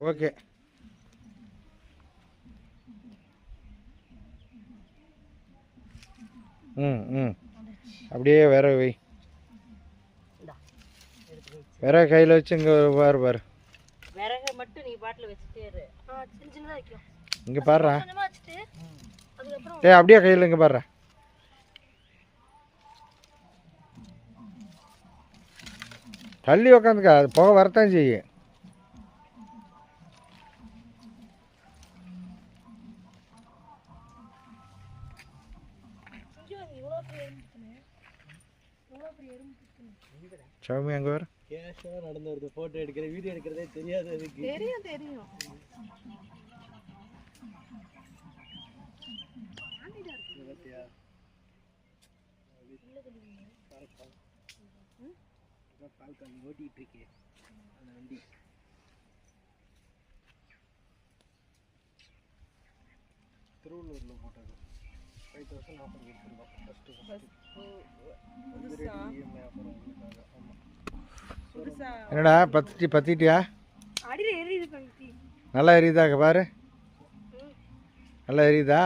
Okay. ம் ம் அப்படியே வேற வை. விறகு கையில் வச்சு இங்கே பாரு பாரு. விறகு மட்டும் நீ பாட்டில் வச்சுட்டே இரு. சின்ன சின்னதாக வைக்கும். இங்கே பாடுறா. ஏய் அப்படியே கையில் இங்கே பாடுறா. தள்ளி உக்காந்துக்கா, அது புகை வரத்தான் செய்யும். சௌமி அங்கே வர கேஷாக நடந்து வருது. ஃபோட்டோ எடுக்கிற வீடியோ எடுக்கிறதே தெரியாது அதுக்கு. தெரியும் தெரியும். பால்கால் ஓட்டிகிட்டு இருக்கே அந்த வண்டி. திருவள்ளூரில் போட்டது 5000 ஆஃபர் கொடுத்துருந்தோம் ஃபஸ்ட்டு. என்னடா பத்திட்டியா? நல்லா எரியுதா? பாரு, நல்லா எரியுதா?